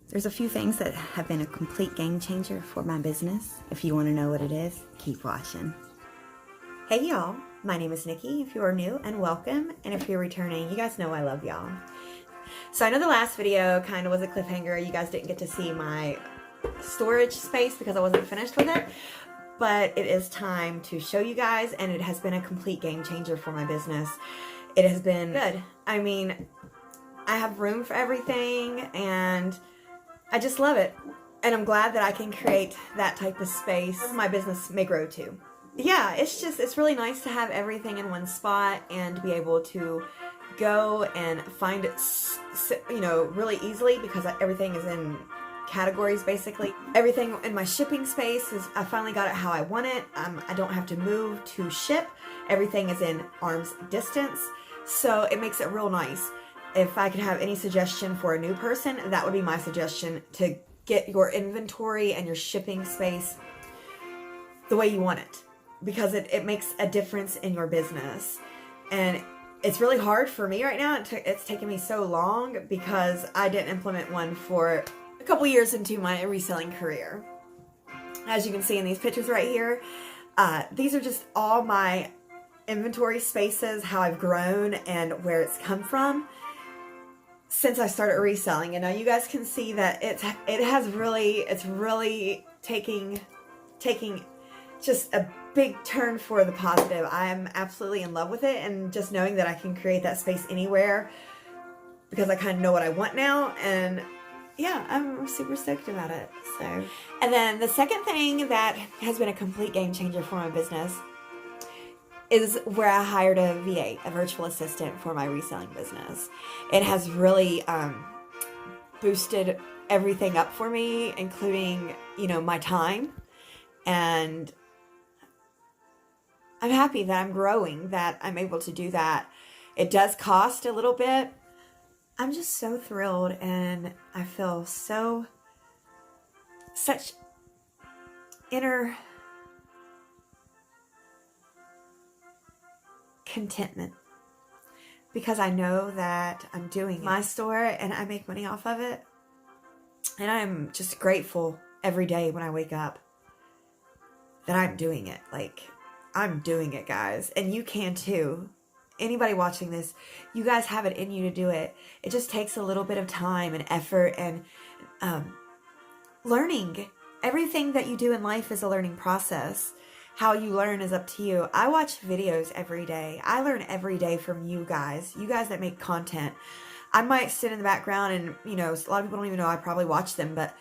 There's a few things that have been a complete game changer for my business. If you want to know what it is, keep watching. Hey y'all, my name is Nikki. If you are new, and welcome. And if you're returning, you guys know I love y'all. So I know the last video kind of was a cliffhanger. You guys didn't get to see my storage space because I wasn't finished with it. But it is time to show you guys, and it has been a complete game changer for my business. It has been good. I mean, I have room for everything, and I just love it. And I'm glad that I can create that type of space my business may grow to. Yeah, it's really nice to have everything in one spot and to be able to go and find it, you know, really easily because everything is in categories basically. Everything in my shipping space is, I finally got it how I want it. I don't have to move to ship. Everything is in arm's distance. So it makes it real nice. If I could have any suggestion for a new person, that would be my suggestion, to get your inventory and your shipping space the way you want it, because it makes a difference in your business. And it's really hard for me right now. It's taken me so long because I didn't implement one for a couple years into my reselling career. As you can see in these pictures right here, these are just all my inventory spaces, how I've grown and where it's come from since I started reselling. And now you guys can see that it's really taking just a big turn for the positive. I am absolutely in love with it, and just knowing that I can create that space anywhere because I kind of know what I want now. And yeah, I'm super stoked about it. So, and then the second thing that has been a complete game changer for my business is where I hired a VA, a virtual assistant, for my reselling business. It has really boosted everything up for me, including, you know, my time. And I'm happy that I'm growing, that I'm able to do that. It does cost a little bit. I'm just so thrilled, and I feel such inner contentment because I know that I'm doing my store and I make money off of it. And I'm just grateful every day when I wake up that I'm doing it. Like, I'm doing it, guys. And you can too. Anybody watching this, you guys have it in you to do it. It just takes a little bit of time and effort and learning. Everything that you do in life is a learning process. How you learn is up to you. I watch videos every day. I learn every day from you guys that make content. I might sit in the background and, you know, a lot of people don't even know I probably watch them, but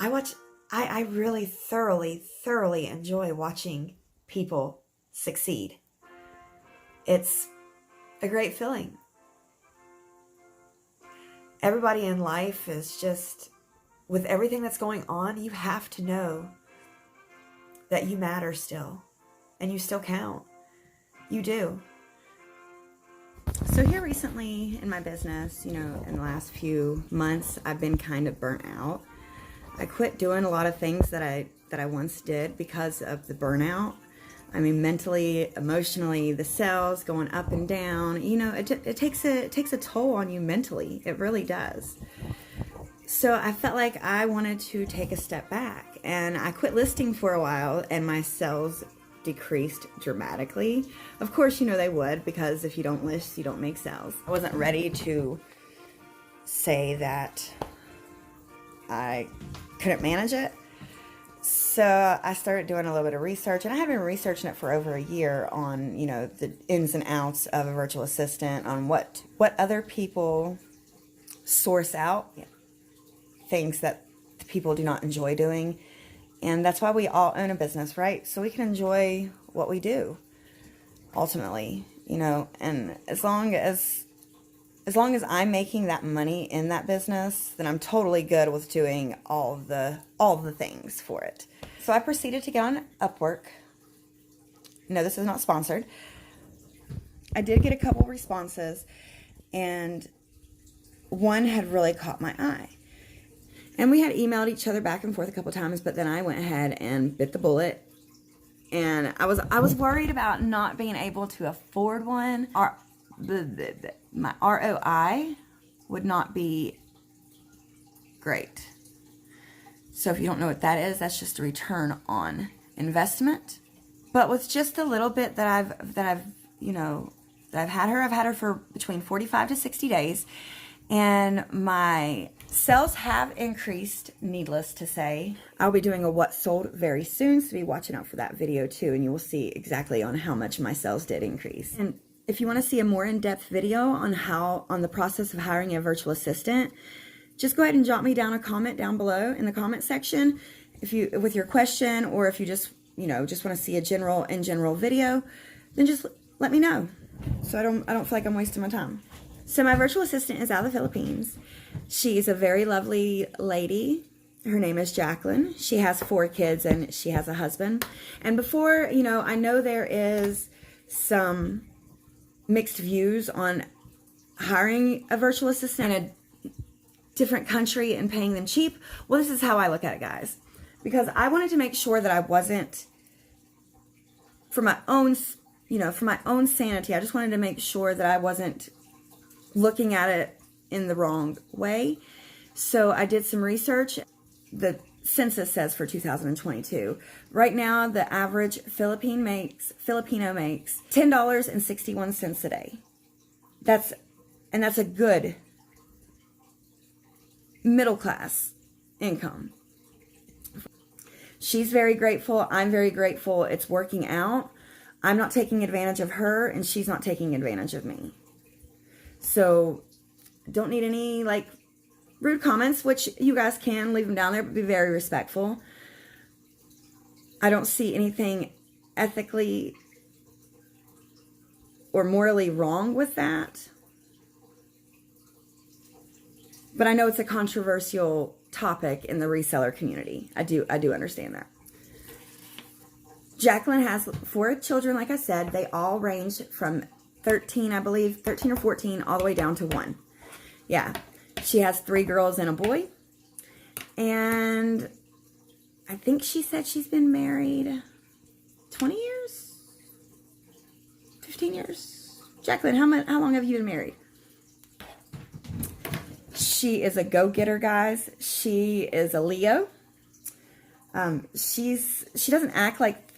I really thoroughly enjoy watching people succeed. It's a great feeling. Everybody in life is just, with everything that's going on, you have to know that you matter still, and you still count. You do. So here recently in my business, you know, in the last few months, I've been kind of burnt out. I quit doing a lot of things that I once did because of the burnout. I mean, mentally, emotionally, the sales going up and down, you know, it takes a toll on you mentally. It really does. So I felt like I wanted to take a step back, and I quit listing for a while, and my sales decreased dramatically. Of course, you know they would, because if you don't list, you don't make sales. I wasn't ready to say that I couldn't manage it. So I started doing a little bit of research, and I had been researching it for over a year on, you know, the ins and outs of a virtual assistant, on what other people source out, things that people do not enjoy doing. And that's why we all own a business, right? So we can enjoy what we do, ultimately, you know. And as long as I'm making that money in that business, then I'm totally good with doing all the things for it. So I proceeded to get on Upwork. No, this is not sponsored. I did get a couple responses, and one had really caught my eye. And we had emailed each other back and forth a couple times, but then I went ahead and bit the bullet. And I was worried about not being able to afford one. My ROI would not be great. So if you don't know what that is, that's just a return on investment. But with just a little bit that I've had her for between 45 to 60 days, and my sales have increased, needless to say. I'll be doing a what sold very soon, so be watching out for that video too, and you will see exactly on how much my sales did increase. And if you want to see a more in-depth video on the process of hiring a virtual assistant, just go ahead and jot me down a comment down below in the comment section with your question, or if you just want to see a general video, then just let me know, so I don't feel like I'm wasting my time. So my virtual assistant is out of the Philippines. She's a very lovely lady. Her name is Jacqueline. She has 4 kids and she has a husband. And before, I know there is some mixed views on hiring a virtual assistant in a different country and paying them cheap. Well, this is how I look at it, guys. Because I wanted to make sure that I wasn't, for my own sanity, I just wanted to make sure that I wasn't looking at it in the wrong way. So I did some research. The census says for 2022, right now the average Filipino makes $10.61 a day. That's a good middle class income. She's very grateful. I'm very grateful. It's working out. I'm not taking advantage of her, and she's not taking advantage of me. So don't need any rude comments, which you guys can leave them down there, but be very respectful. I don't see anything ethically or morally wrong with that. But I know it's a controversial topic in the reseller community. I do understand that. Jacqueline has 4 children, like I said. They all range from 13 or 14, all the way down to 1. Yeah. She has 3 girls and a boy. And I think she said she's been married 20 years? 15 years? Jacqueline, how long have you been married? She is a go-getter, guys. She is a Leo. She doesn't act like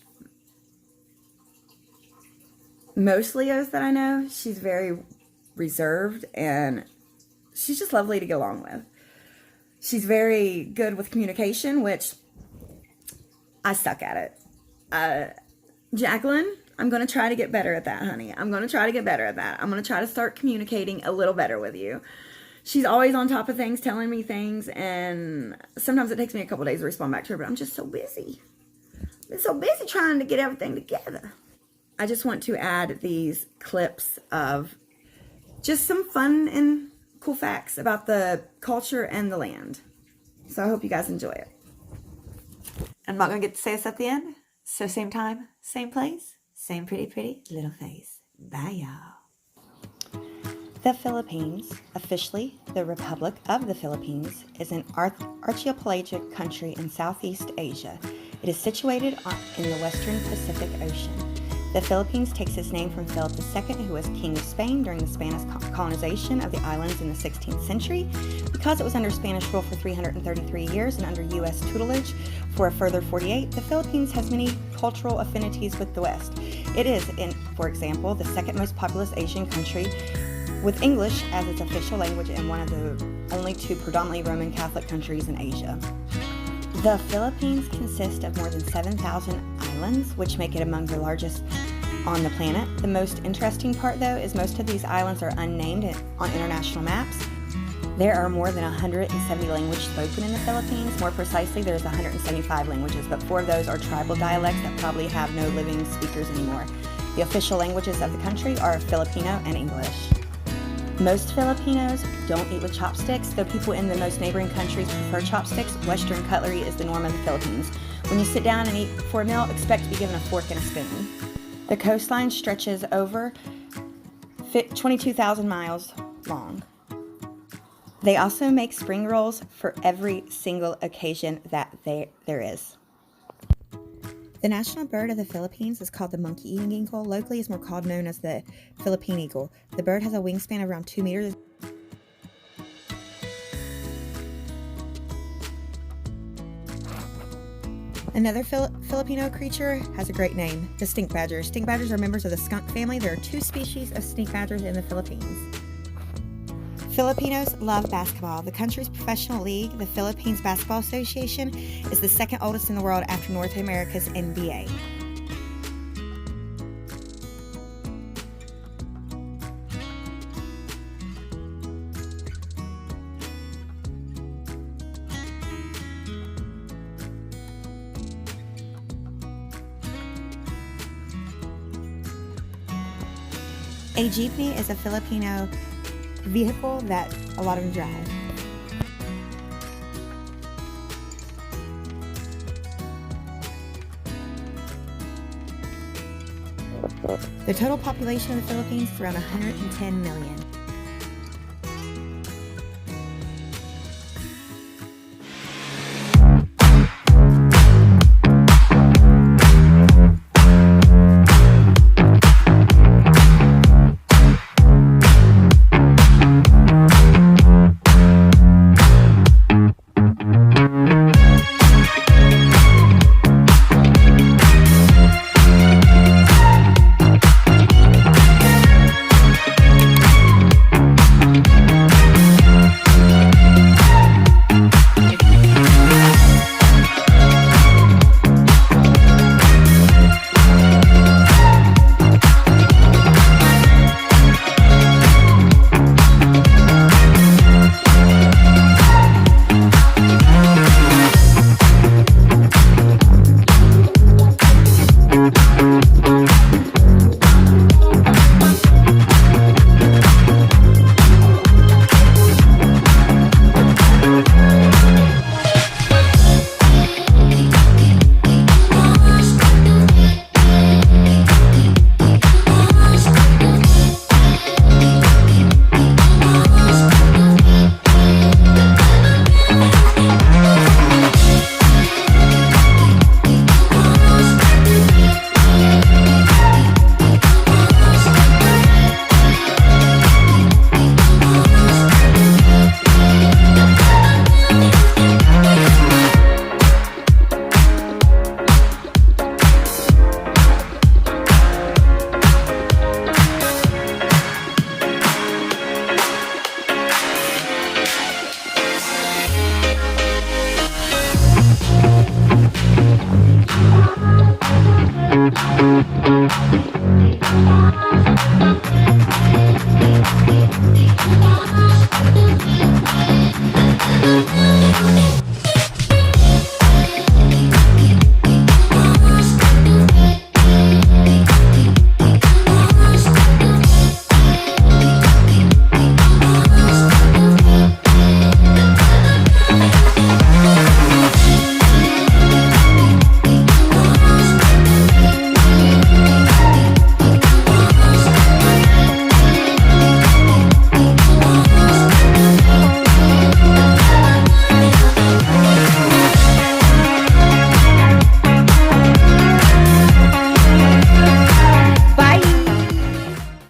most Leos that I know. She's very reserved, and she's just lovely to get along with. She's very good with communication, which I suck at it. Jacqueline, I'm going to try to get better at that, honey. I'm going to try to get better at that. I'm going to try to start communicating a little better with you. She's always on top of things, telling me things, and sometimes it takes me a couple days to respond back to her, but I'm just so busy. I'm so busy trying to get everything together. I just want to add these clips of just some fun and cool facts about the culture and the land. So I hope you guys enjoy it. I'm not going to get to say this at the end. So same time, same place, same pretty little face. Bye, y'all. The Philippines, officially the Republic of the Philippines, is an archipelagic country in Southeast Asia. It is situated in the western Pacific Ocean. The Philippines takes its name from Philip II, who was King of Spain during the Spanish colonization of the islands in the 16th century. Because it was under Spanish rule for 333 years and under U.S. tutelage for a further 48, the Philippines has many cultural affinities with the West. It is, for example, the second most populous Asian country, with English as its official language and one of the only 2 predominantly Roman Catholic countries in Asia. The Philippines consists of more than 7,000 islands, which make it among the largest on the planet. The most interesting part, though, is most of these islands are unnamed on international maps. There are more than 170 languages spoken in the Philippines. More precisely, there's 175 languages, but 4 of those are tribal dialects that probably have no living speakers anymore. The official languages of the country are Filipino and English. Most Filipinos don't eat with chopsticks, though people in the most neighboring countries prefer chopsticks. Western cutlery is the norm of the Philippines. When you sit down and eat for a meal, expect to be given a fork and a spoon. The coastline stretches over 22,000 miles long. They also make spring rolls for every single occasion that there is. The national bird of the Philippines is called the monkey-eating eagle. Locally, it's more known as the Philippine eagle. The bird has a wingspan of around 2 meters. Another Filipino creature has a great name, the stink badger. Stink badgers are members of the skunk family. There are 2 species of stink badgers in the Philippines. Filipinos love basketball. The country's professional league, the Philippines Basketball Association, is the 2nd oldest in the world after North America's NBA. A jeepney is a Filipino vehicle that a lot of them drive. The total population of the Philippines is around 110 million.